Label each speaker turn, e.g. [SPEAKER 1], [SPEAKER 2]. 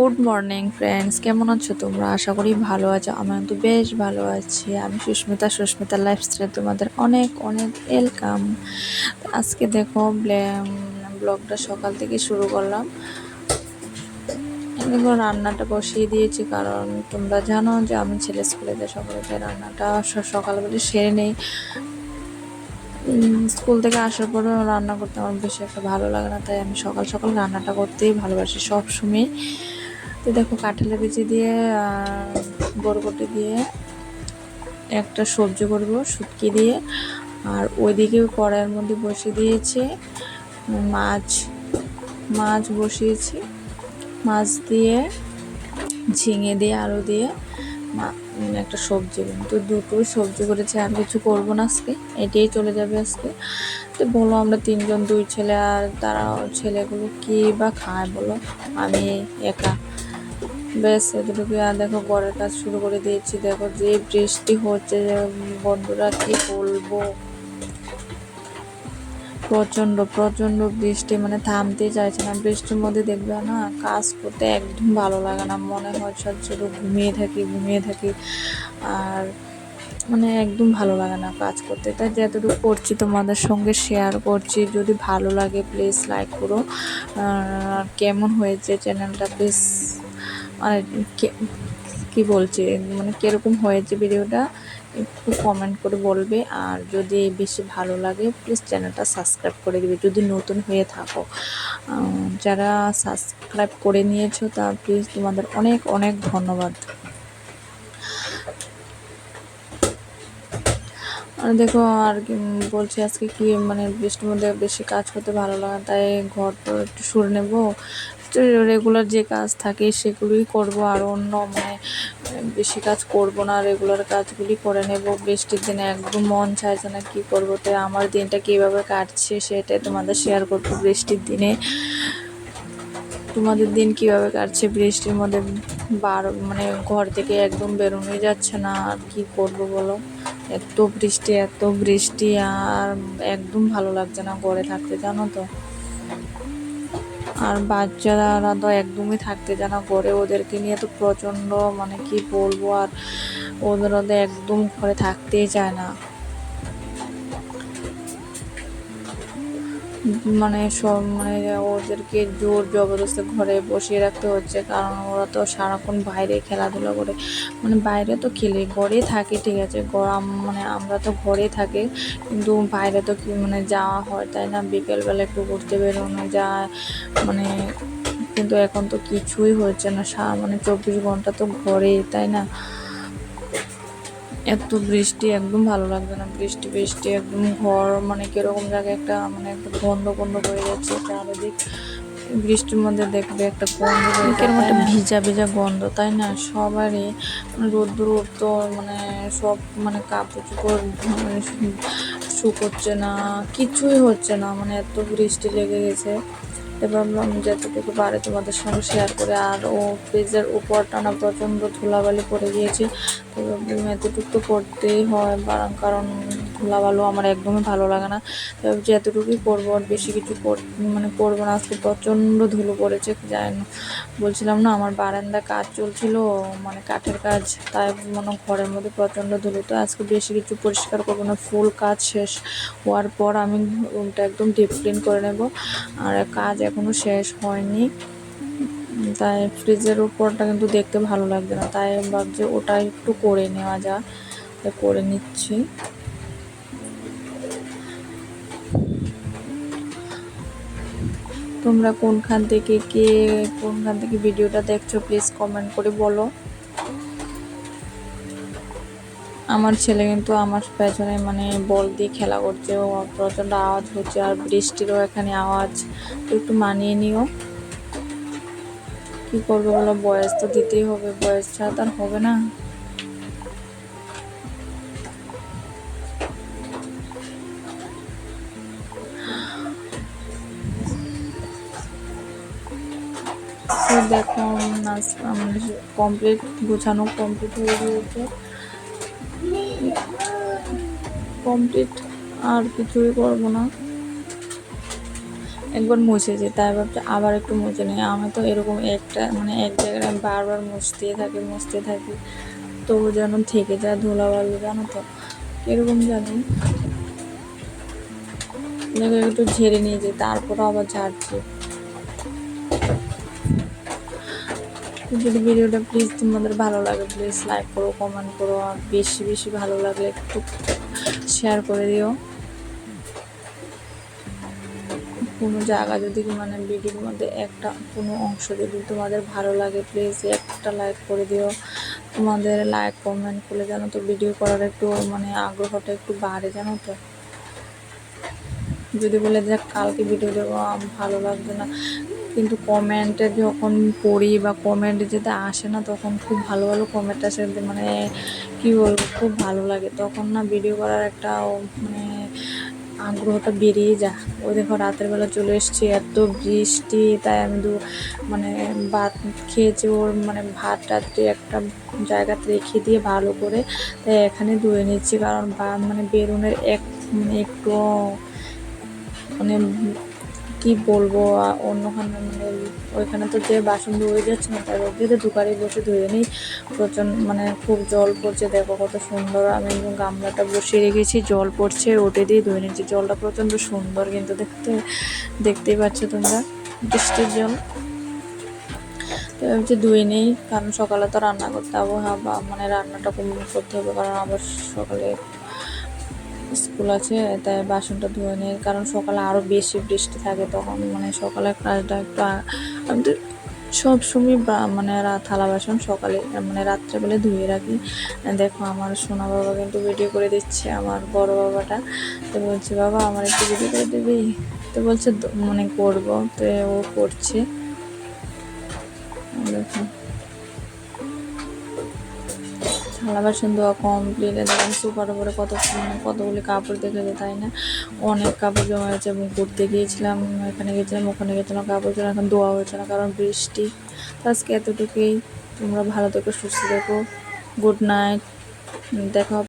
[SPEAKER 1] Good morning friends, কেমন আছো তোমরা? আশা করি ভালো আছো। আমি তো বেশ ভালো আছি। আমি সুস্মিতা লাইফস্টাইল তোমাদের অনেক অনেক ওয়েলকাম। আজকে দেখো ব্লগটা সকাল থেকে শুরু করলাম। দেখো রান্নাটা বসিয়ে দিয়েছি, কারণ তোমরা জানো যে আমি ছেলে স্কুলে যাই সকালে, তাই রান্নাটা সকালবেলা সেরে নেই। স্কুল থেকে আসার পরেও রান্না করতে আমার বেশি একটা ভালো লাগে না, তাই আমি সকাল সকাল রান্নাটা করতেই ভালোবাসি সব সময়। তো দেখো কাঁঠালের বিচি দিয়ে বরবটি দিয়ে একটা সবজি করবো শুটকি দিয়ে, আর ওইদিকে কড়াইয়ের মধ্যে বসিয়ে দিয়েছি মাছ মাছ বসিয়েছি। মাছ দিয়ে ঝিঙে দিয়ে আলু দিয়ে একটা সবজি, তো দুটোই সবজি করেছি, আর কিছু করবো না আজকে, এটাই চলে যাবে আজকে। তো বলো আমরা তিনজন, দুই ছেলে, আর তারা ছেলেগুলো কি বা খায় বলো, আমি একা, ব্যাস এতটুকু। আর দেখো ঘরের কাজ শুরু করে দিয়েছি। দেখো যে বৃষ্টি হচ্ছে বন্ধুরা, কি বলবো, প্রচন্ড প্রচন্ড বৃষ্টি, মানে থামতে চাইছে না। বৃষ্টির মধ্যে দেখবে না কাজ করতে একদম ভালো লাগে না, মনে হয় শুধু ঘুমিয়ে থাকি, আর মানে একদম ভালো লাগে না কাজ করতে। তাই যতটুকু করছি তোমাদের সঙ্গে শেয়ার করছি। যদি ভালো লাগে প্লিজ লাইক করো, আর কেমন হয়েছে চ্যানেলটা প্লিজ মানে কি বলছি, মানে কিরকম হয়েছে ভিডিওটা একটু কমেন্ট করে বলবে। আর যদি বেশি ভালো লাগে প্লিজ চ্যানেলটা সাবস্ক্রাইব করে দিবে যদি নতুন হয়ে থাকো। যারা সাবস্ক্রাইব করে নিয়েছো তা প্লিজ তোমাদের অনেক অনেক ধন্যবাদ। আর দেখো আর কি বলছি, আজকে কি মানে বৃষ্টির মধ্যে বেশি কাজ করতে ভালো লাগে, তাই ঘর তো একটু সরে নেবো। রেগুলার যে কাজ থাকে সেগুলোই করব, আর অন্য মানে বেশি কাজ করব না, রেগুলার কাজগুলি করে নেব। বৃষ্টির দিনে একদম মন চাইছে না, কি করব। তাই আমার দিনটা কীভাবে কাটছে সেটাই তোমাদের শেয়ার করবো। বৃষ্টির দিনে তোমাদের দিন কিভাবে কাটছে বৃষ্টির মধ্যে? মানে ঘর থেকে একদম বেরোনোই যাচ্ছে না, আর কি করব বলো, এত বৃষ্টি, আর একদম ভালো লাগছে না ঘরে থাকতে, জানো তো। আর বাচ্চারা তো একদমই থাকতে জানা ঘরে, ওদেরকে নিয়ে তো প্রচণ্ড মানে কি বলবো, আর ওদের একদম ঘরে থাকতেই চায় না। মানে সব মানে ওদেরকে জোর জবরদস্তি ঘরে বসিয়ে রাখতে হচ্ছে, কারণ ওরা তো সারাক্ষণ বাইরে খেলাধুলা করে, মানে বাইরে তো খেলে, ঘরে থাকে ঠিক আছে, মানে আমরা তো ঘরে থাকি, কিন্তু বাইরে তো কি মানে যাওয়া হয় তাই না, বিকেলবেলা একটু ঘুরতে বেরোনো যায় মানে। কিন্তু এখন তো কিছুই হচ্ছে না, মানে 24 ঘন্টা তো ঘরে, তাই না। এত বৃষ্টি একদম ভালো লাগবে না, বৃষ্টি বৃষ্টি একদম ঘর মানে কিরকম জায়গায় একটা মানে একটা গন্ধ গন্ধ হয়ে যাচ্ছে চারিদিক। বৃষ্টির মধ্যে দেখবে একটা গন্ধ হয়ে যায়, একটা ভিজা ভিজা গন্ধ, তাই না সবারই। রোদ্দুর তো মানে সব মানে কাপড় চোপড় মানে শুকোচ্ছে না, কিছুই হচ্ছে না, মানে এত বৃষ্টি লেগে গেছে। ভাবলাম যতটুকু পারে তোমাদের সঙ্গে শেয়ার করে। আর ও ফ্রিজের উপরটা না প্রচণ্ড ধুলাবালি পড়ে গিয়েছে, তো ভাবলাম এতটুকু তো করতেই হয়, কারণ ধুলাবালু আমার একদমই ভালো লাগে না। তো যে এতটুকুই করবো, আর বেশি কিছু মানে করবো না। আজকে প্রচণ্ড ধুলো পড়েছে, জানি না, বলছিলাম না আমার বারান্দা কাজ চলছিল, মানে কাঠের কাজ, তাই মানে ঘরের মধ্যে প্রচণ্ড ধুলো। তো আজকে বেশি কিছু পরিষ্কার করবো না, ফুল কাজ শেষ হওয়ার পর আমি রুমটা একদম ডিপ ক্লিন করে নেব। আর কাজ এখনো শেষ হয়নি, তাই ফ্রিজের উপরটা কিন্তু দেখতে ভালো লাগবে না, তাই ভাবছি ওটা একটু করে নেওয়া যায়, তাই করে নিচ্ছি। তোমরা কোনখান থেকে ভিডিওটা দেখছো প্লিজ কমেন্ট করে বলো। আমার ছেলে কিন্তু আমার পেছনে মানে বল দিয়ে খেলা করছে, ও প্রচণ্ড আওয়াজ হচ্ছে, আর বৃষ্টিরও এখানে আওয়াজ, তো একটু মানিয়ে নিও। কি করবে বলো, বয়স তো দিতেই হবে, বয়স ছাড়া তার হবে না। তো দেখো আমাদের কমপ্লিট গোছানো কমপ্লিট হয়ে গিয়েছে, কমপ্লিট, আর কিছুই করবো না। একবার মুছেছি, তাই ভাবছি আবার একটু মুছে নিই। আমি তো এরকম একটা মানে এক জায়গায় আমি বারবার মুছতে থাকি, তবু যেন থেকে যায় ধুলাবালি, জানো তো কীরকম জানি। দেখো একটু ঝেড়ে নিয়েছি, তারপরও আবার ঝাড়ছি। যদি ভিডিওটা প্লিজ তোমাদের ভালো লাগে প্লিজ লাইক করো, কমেন্ট করো, আর বেশি বেশি ভালো লাগলে একটু শেয়ার করে দিও। কোনো জায়গা যদি মানে ভিডিওর মধ্যে একটা কোনো অংশ যদি তোমাদের ভালো লাগে প্লিজ একটা লাইক করে দিও। তোমাদের লাইক কমেন্ট করলে জানো তো ভিডিও করার একটু মানে আগ্রহটা একটু বাড়ে, জানো তো। যদি বলে যে কালকে ভিডিও দেবো, ভালো লাগবে না, কিন্তু কমেন্টে যখন পড়ি বা কমেন্ট যেটা আসে না, তখন খুব ভালো ভালো কমেন্ট আসে, মানে কী বলবো, খুব ভালো লাগে। তখন না ভিডিও করার একটা মানে আগ্রহটা বেরিয়ে যায়। ওই দেখো রাতের বেলা চলে এসেছি, এত বৃষ্টি, তাই আমি মানে ভাত খেয়েছি, ওর মানে ভাত রাত্রে একটা জায়গাতে রেখে দিয়ে ভালো করে, তাই এখানে ধুয়ে নিচ্ছি। কারণ মানে বেরোনের মানে একটু মানে কি বলবো, অন্যখানে মানে ওইখানে তো যে বাসন ধুয়ে যাচ্ছে না, তাই রোদ্রে দোকানে বসে ধুয়ে নিই। প্রচণ্ড মানে খুব জল পড়ছে, দেখো কত সুন্দর। আমি গামলাটা বসিয়ে রেখেছি, জল পড়ছে, ওটা দিয়ে ধুয়ে নিচ্ছি। জলটা প্রচণ্ড সুন্দর কিন্তু দেখতেই পাচ্ছ তোমরা, বৃষ্টির জল। তো হচ্ছে ধুয়ে নেই, কারণ সকালে তো রান্না করতে হবে, বা মানে রান্নাটা করতে হবে, কারণ আবার সকালে স্কুল আছে, তাই বাসনটা ধুয়ে নিই। কারণ সকালে আরও বেশি বৃষ্টি থাকে, তখন মানে সকালের কাজটা একটু আমি তো সবসময় মানে থালা বাসন সকালে মানে রাত্রেবেলা ধুয়ে রাখি। দেখো আমার সোনা বাবা কিন্তু ভিডিও করে দিচ্ছে, আমার বড় বাবাটা। তো বলছে বাবা আমার একটু ভিডিও করে দিবি, তো বলছে মানে করবো, তো ও করছে। দেখো থালা বাসন ধোয়া কমপ্লিট। দেখেন সুপার উপরে কতগুলি কাপড় দেখেছে, তাই না, অনেক কাপড় জমা হয়েছে। এবং ঘুরতে গিয়েছিলাম, ওখানে গেছিলাম, কাপড় জন্য এখন ধোয়া হয়েছে না, কারণ বৃষ্টি। তো আজকে এতটুকুই। তোমরা ভালো থেকো, সুস্থ থেকো, গুড নাইট, দেখা